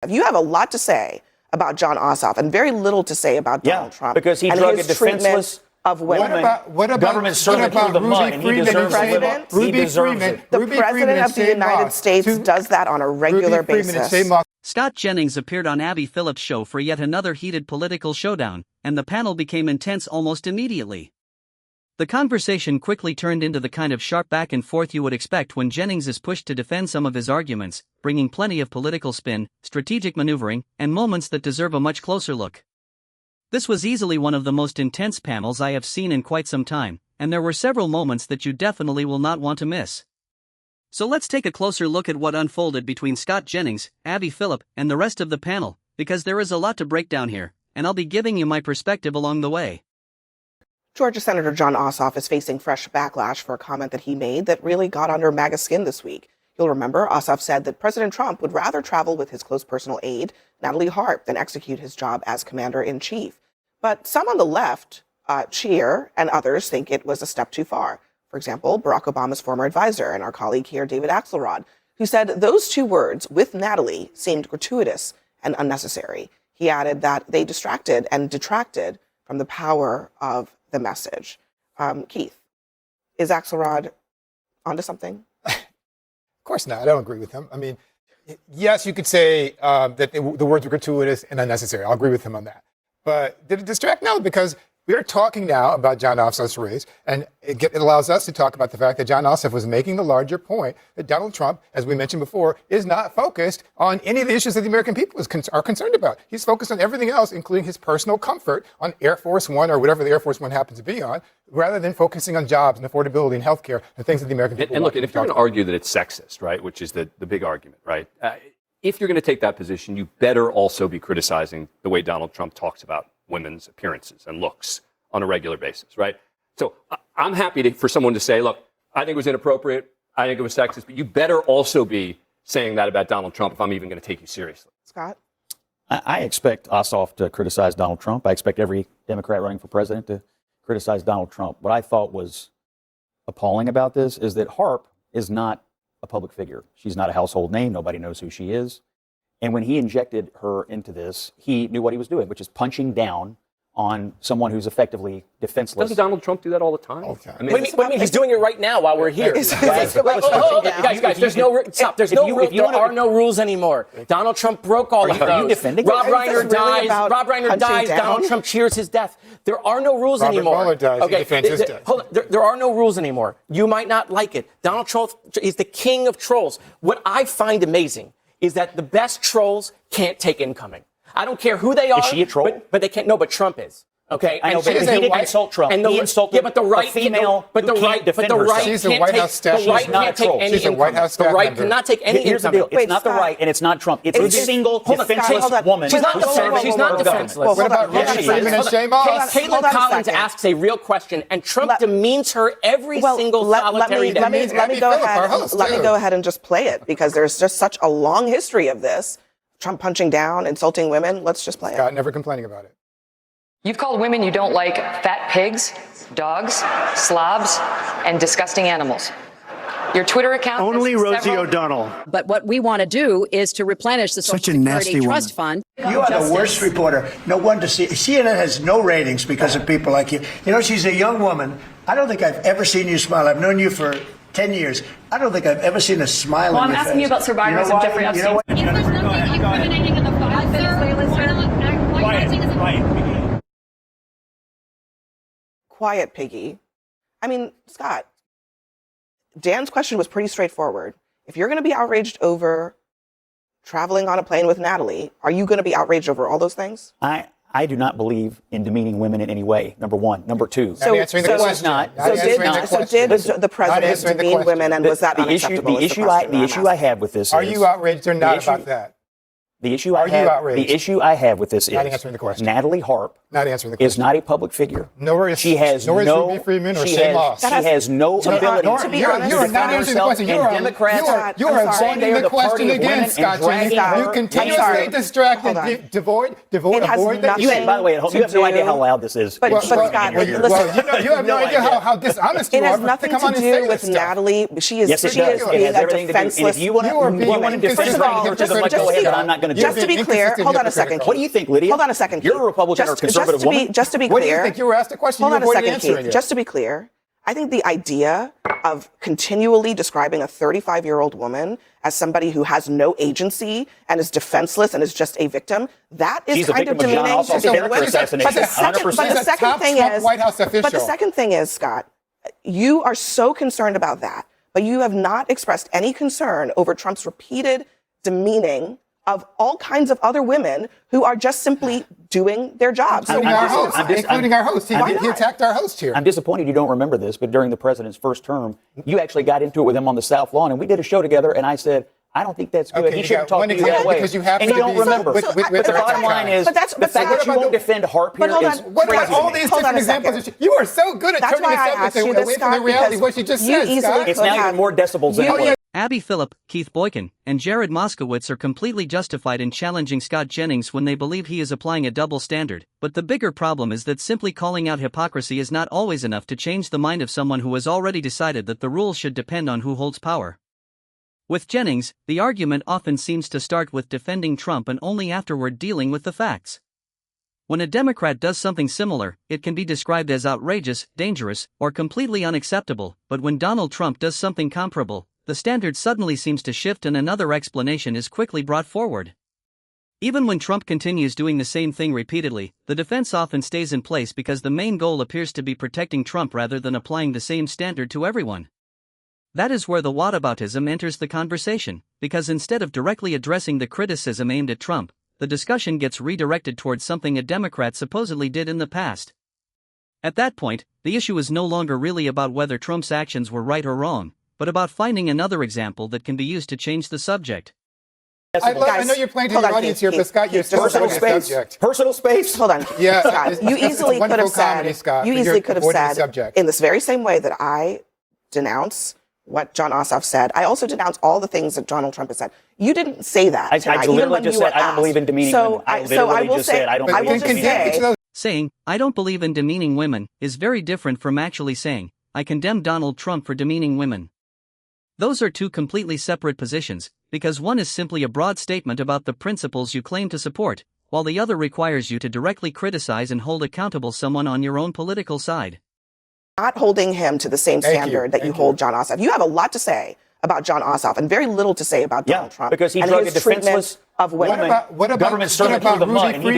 If you have a lot to say about Jon Ossoff and very little to say about Donald Trump, because he and drug his a defenseless of women. What about government servant through the mud, and he deserves it. He deserves it. The President of the United States does that on a regular basis. Scott Jennings appeared on Abby Phillip's show for yet another heated political showdown, and the panel became intense almost immediately. The conversation quickly turned into the kind of sharp back and forth you would expect when Jennings is pushed to defend some of his arguments, bringing plenty of political spin, strategic maneuvering, and moments that deserve a much closer look. This was easily one of the most intense panels I have seen in quite some time, and there were several moments that you definitely will not want to miss. So let's take a closer look at what unfolded between Scott Jennings, Abby Phillip, and the rest of the panel, because there is a lot to break down here, and I'll be giving you my perspective along the way. Georgia Senator Jon Ossoff is facing fresh backlash for a comment that he made that really got under MAGA skin this week. You'll remember Ossoff said that President Trump would rather travel with his close personal aide, Natalie Harp, than execute his job as commander-in-chief. But some on the left cheer, and others think it was a step too far. For example, Barack Obama's former advisor and our colleague here, David Axelrod, who said those two words, with Natalie, seemed gratuitous and unnecessary. He added that they distracted and detracted from the power of the message. Keith, is Axelrod onto something? Of course not. I don't agree with him. I mean, yes, you could say that the words were gratuitous and unnecessary. I'll agree with him on that. But did it distract? No, because we are talking now about Jon Ossoff's race, and it allows us to talk about the fact that Jon Ossoff was making the larger point that Donald Trump, as we mentioned before, is not focused on any of the issues that the American people are concerned about. He's focused on everything else, including his personal comfort on Air Force One or whatever the Air Force One happens to be on, rather than focusing on jobs and affordability and healthcare and things that the American people and want. And look, if you're going to argue that it's sexist, right, which is the big argument, right, if you're going to take that position, you better also be criticizing the way Donald Trump talks about women's appearances and looks on a regular basis, right? So I'm happy for someone to say, look, I think it was inappropriate, I think it was sexist, but you better also be saying that about Donald Trump if I'm even going to take you seriously. Scott? I expect Ossoff to criticize Donald Trump. I expect every Democrat running for president to criticize Donald Trump. What I thought was appalling about this is that Harp is not a public figure. She's not a household name. Nobody knows who she is. And when he injected her into this, he knew what he was doing, which is punching down on someone who's effectively defenseless. Doesn't Donald Trump do that all the time? I mean, what do you mean? He's doing it right now while we're here. Guys, there's there are no rules anymore. Donald Trump broke all of those. Are you defending Rob Reiner dies. Donald Trump cheers his death. There are no rules anymore. Robert Mueller dies. He defends his death. Hold on. There are no rules anymore. You might not like it. Donald Trump is the king of trolls. What I find amazing is that the best trolls can't take incoming. I don't care who they are. Is she a troll? But they can't. No, but Trump is. Okay, I know, but he didn't insult Trump. He insulted a female who can't defend herself. She's a White House staff. She's not a troll. She's a White House staff member. The right cannot take any Here's the deal. It's not the right, and it's not Trump. It's a single defenseless woman. She's not defenseless. What about Richard Freeman and Shane Moss? Caitlin Collins asks a real question, and Trump demeans her every single solitary day. Let me go ahead and just play it, because there's just such a long history of this. Trump punching down, insulting women. Let's just play it. Scott never complaining about it. You've called women you don't like fat pigs, dogs, slobs, and disgusting animals. Your Twitter account... Only Rosie O'Donnell. But what we want to do is to replenish the Social Security Trust Fund. You are the worst reporter. No wonder CNN has no ratings because of people like you. You know, she's a young woman. I don't think I've ever seen you smile. I've known you for 10 years. I don't think I've ever seen a smile on your face. Well, I'm asking you about survivors of Jeffrey Epstein. If there's nothing incriminating in the file, Quiet, Piggy. I mean, Scott, Dan's question was pretty straightforward. If you're going to be outraged over traveling on a plane with Natalie, are you going to be outraged over all those things? I do not believe in demeaning women in any way, number one. Number two. So did the president demean women, and was that unacceptable? The issue I have with this is... Are you outraged or not about that? The issue I have with this is Natalie Harp is not a public figure. Nor is Ruby Freeman or Shane Moss. She has no ability to be honest. You are not answering the question. You are avoiding the question again, Scott Jennings. You continuously distracted, avoid that. By the way, you have no idea how loud this is. But Scott, listen. You have no idea how dishonest you are. It has nothing to do with Natalie. She is being a defenseless. If you want to defend her, go ahead, but I'm not going going to do? Just to be clear, hold on a second. What do you think, Lydia? Hold on a second. You're a Republican or conservative woman. Just to be clear. What do you think? You were asked a question. Hold You on a avoided second, answering Keith. it. Just to be clear, I think the idea of continually describing a 35-year-old woman as somebody who has no agency and is defenseless and is just a victim, that is She's a kind of victim of Jon demeaning to Ossoff's begin character with. assassination. But the second thing is, White House official. but the second thing is, Scott, you are so concerned about that, but you have not expressed any concern over Trump's repeated demeaning of all kinds of other women who are just simply doing their jobs. Including our host. He attacked our host here. I'm disappointed you don't remember this, but during the president's first term, you actually got into it with him on the South Lawn, and we did a show together, and I said, I don't think that's good. Okay, He you shouldn't got talk one to you example that way. because you happen and you to don't be remember. with But the bottom line is, But that's- the but fact what that you about won't defend Harp here But hold is on. What crazy about all to me. these Hold on different a examples? second. You are so good at That's turning why the I subject asked you away this, from the Scott, reality of because what you just you said, easily Scott. It's now even more decibels than it was. Abby Phillip, Keith Boykin, and Jared Moskowitz are completely justified in challenging Scott Jennings when they believe he is applying a double standard, but the bigger problem is that simply calling out hypocrisy is not always enough to change the mind of someone who has already decided that the rules should depend on who holds power. With Jennings, the argument often seems to start with defending Trump and only afterward dealing with the facts. When a Democrat does something similar, it can be described as outrageous, dangerous, or completely unacceptable, but when Donald Trump does something comparable, the standard suddenly seems to shift and another explanation is quickly brought forward. Even when Trump continues doing the same thing repeatedly, the defense often stays in place because the main goal appears to be protecting Trump rather than applying the same standard to everyone. That is where the whataboutism enters the conversation, because instead of directly addressing the criticism aimed at Trump, the discussion gets redirected towards something a Democrat supposedly did in the past. At that point, the issue is no longer really about whether Trump's actions were right or wrong, but about finding another example that can be used to change the subject. I know you're playing to your audience here, but Scott, you're still Personal avoiding the space. subject. Personal space. Hold on. Yeah, Scott, you easily could have said, Scott, you but easily you're could have avoiding the said, subject. in this very same way that I denounce what Jon Ossoff said, I also denounce all the things that Donald Trump has said. You didn't say that I tonight, literally even when just you said, were I don't believe in demeaning women. I literally will just say, said, I don't I will believe in just demeaning say, Saying, I don't believe in demeaning women, is very different from actually saying, I condemn Donald Trump for demeaning women. Those are two completely separate positions, because one is simply a broad statement about the principles you claim to support, while the other requires you to directly criticize and hold accountable someone on your own political side. not holding him to the same standard that you hold Jon Ossoff. You have a lot to say about Jon Ossoff and very little to say about Donald Trump. Because he and drug a his treatment defenseless of women. What about government servant through the mud, and he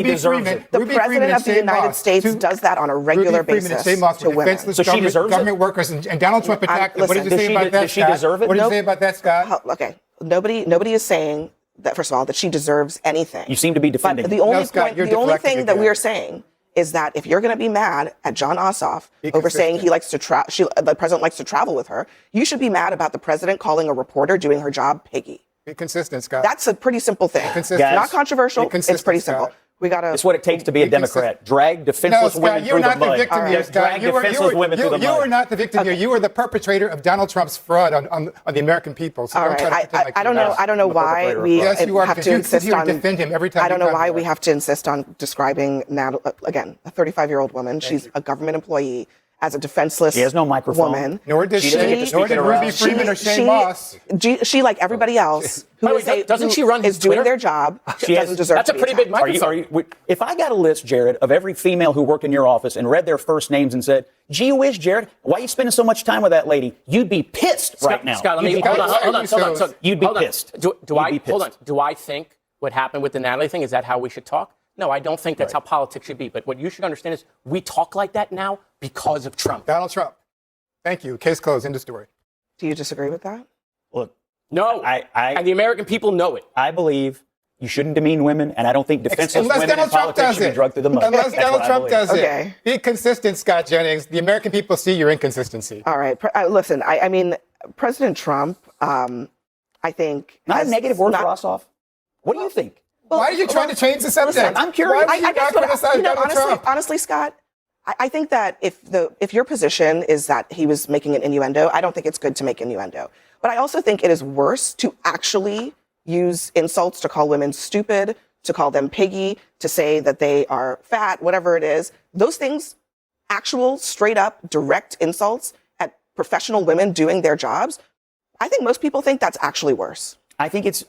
deserves it. The president of the United States does that on a regular basis to women. So she deserves government workers, and Donald Trump attacked them. What did you say about that, does she deserve it? What did you say about that, Scott? Okay, nobody is saying that, first of all, that she deserves anything. You seem to be defending But it. the only, Scott, you're the only deflecting thing that again. we are saying is that if you're going to be mad at Jon Ossoff over saying he likes to the president likes to travel with her, you should be mad about the president calling a reporter doing her job piggy. Be consistent, Scott. That's a pretty simple thing. Consistent. Not controversial. Be consistent, It's pretty Scott. simple. We gotta. It's what it takes to be a Democrat. Drag defenseless women you're through the not the mud. victim here, Scott. Drag defenseless women through the mud. You are not the victim here. You are the perpetrator of Donald Trump's fraud on the American people. So All don't try to right. pretend like I don't you're know. not. I don't know why we Yes, you are, have because to you insist sit here on and defend him every time I don't you know come why here. we have to insist on describing Natalie again, a 35-year-old woman. She's a government employee. As a defenseless She has no microphone. woman. Nor did She doesn't get to speak nor did at Ruby around. Freeman or Shane Moss. She, like everybody else, who By the way, doesn't she run is his doing Twitter? their job, She doesn't has- deserve That's to a be pretty big attacked. microphone. If I got a list, Jared, of every female who worked in your office and read their first names and said, gee whiz, Jared, why are you spending so much time with that lady? You'd be pissed right now. Scott, let You'd me be hold on. pissed. So, You'd be hold on. pissed. Do You'd I be hold on? pissed. Do I think what happened with the Natalie thing is that how we should talk? No, I don't think that's how politics should be. But what you should understand is we talk like that now because of Trump. Donald Trump. Thank you. Case closed. End of story. Do you disagree with that? Look, No, and the American people know it. I believe you shouldn't demean women, and I don't think defenseless Unless women in Donald Trump politics does should be it. drugged through the mud. Unless That's Donald what I Trump believe. does Okay. it. Be consistent, Scott Jennings. The American people see your inconsistency. All right. Listen, I mean, President Trump, I think. Not a has negative word not- for Ossoff. What do you think? Well, Why are you trying to change the subject? listen, I'm curious. Why do you not criticize Donald Trump? Honestly, Scott, I think that if your position is that he was making an innuendo, I don't think it's good to make innuendo. But I also think it is worse to actually use insults to call women stupid, to call them piggy, to say that they are fat, whatever it is. Those things, actual, straight up, direct insults at professional women doing their jobs, I think most people think that's actually worse. I think it's,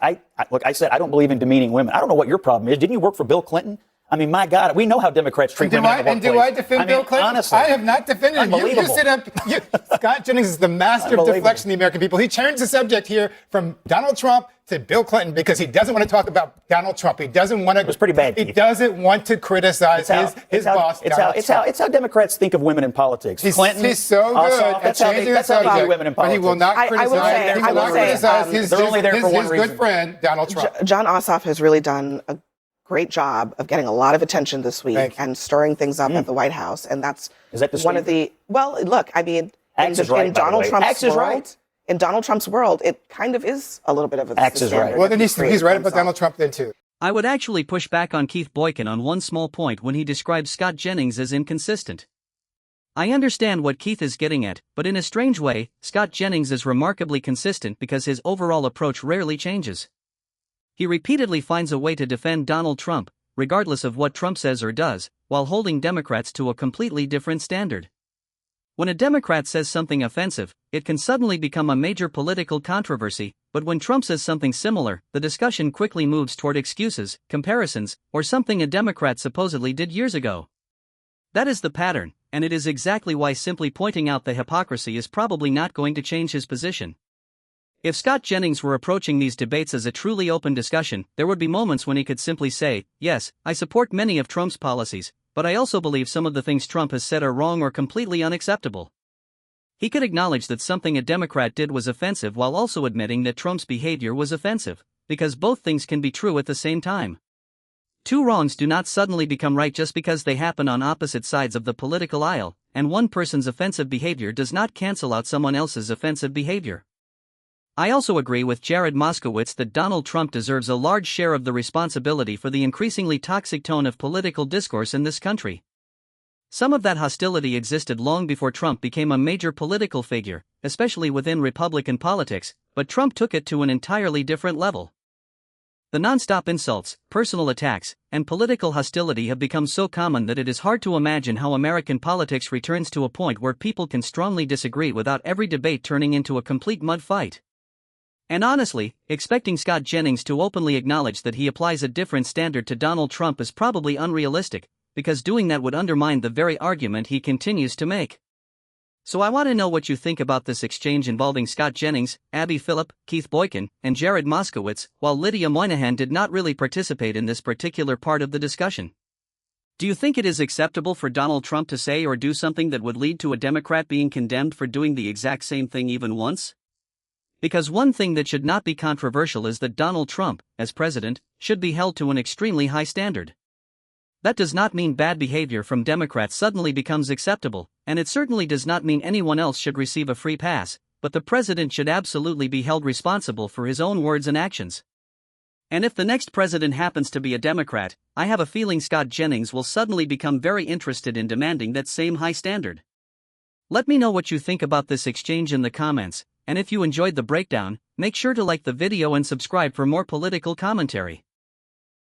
look, I said I don't believe in demeaning women. I don't know what your problem is. Didn't you work for Bill Clinton? I mean, my God, we know how Democrats treat women in the workplace. And do I defend Bill Clinton? Honestly, I have not defended him. You sit up. Scott Jennings is the master of deflection in the American people. He changed the subject here from Donald Trump to Bill Clinton because he doesn't want to talk about Donald Trump. He doesn't want to. It was pretty bad. He doesn't want to criticize his boss. It's how Democrats think of women in politics. He's Ossoff, so good at changing the subject, women in politics. but he will not criticize his good friend Donald Trump. Jon Ossoff has really done a great job of getting a lot of attention this week and stirring things up at the White House. And that's one of the, well, look, I mean, in Donald Trump's world, in Donald Trump's world, it kind of is a little bit of a standard. Well, then he's right about Donald Trump then, too. I would actually push back on Keith Boykin on one small point when he describes Scott Jennings as inconsistent. I understand what Keith is getting at, but in a strange way, Scott Jennings is remarkably consistent because his overall approach rarely changes. He repeatedly finds a way to defend Donald Trump, regardless of what Trump says or does, while holding Democrats to a completely different standard. When a Democrat says something offensive, it can suddenly become a major political controversy, but when Trump says something similar, the discussion quickly moves toward excuses, comparisons, or something a Democrat supposedly did years ago. That is the pattern, and it is exactly why simply pointing out the hypocrisy is probably not going to change his position. If Scott Jennings were approaching these debates as a truly open discussion, there would be moments when he could simply say, yes, I support many of Trump's policies, but I also believe some of the things Trump has said are wrong or completely unacceptable. He could acknowledge that something a Democrat did was offensive while also admitting that Trump's behavior was offensive, because both things can be true at the same time. Two wrongs do not suddenly become right just because they happen on opposite sides of the political aisle, and one person's offensive behavior does not cancel out someone else's offensive behavior. I also agree with Jared Moskowitz that Donald Trump deserves a large share of the responsibility for the increasingly toxic tone of political discourse in this country. Some of that hostility existed long before Trump became a major political figure, especially within Republican politics, but Trump took it to an entirely different level. The nonstop insults, personal attacks, and political hostility have become so common that it is hard to imagine how American politics returns to a point where people can strongly disagree without every debate turning into a complete mud fight. And honestly, expecting Scott Jennings to openly acknowledge that he applies a different standard to Donald Trump is probably unrealistic, because doing that would undermine the very argument he continues to make. So I want to know what you think about this exchange involving Scott Jennings, Abby Phillip, Keith Boykin, and Jared Moskowitz, while Lydia Moynihan did not really participate in this particular part of the discussion. Do you think it is acceptable for Donald Trump to say or do something that would lead to a Democrat being condemned for doing the exact same thing even once? Because one thing that should not be controversial is that Donald Trump, as president, should be held to an extremely high standard. That does not mean bad behavior from Democrats suddenly becomes acceptable, and it certainly does not mean anyone else should receive a free pass, but the president should absolutely be held responsible for his own words and actions. And if the next president happens to be a Democrat, I have a feeling Scott Jennings will suddenly become very interested in demanding that same high standard. Let me know what you think about this exchange in the comments. And if you enjoyed the breakdown, make sure to like the video and subscribe for more political commentary.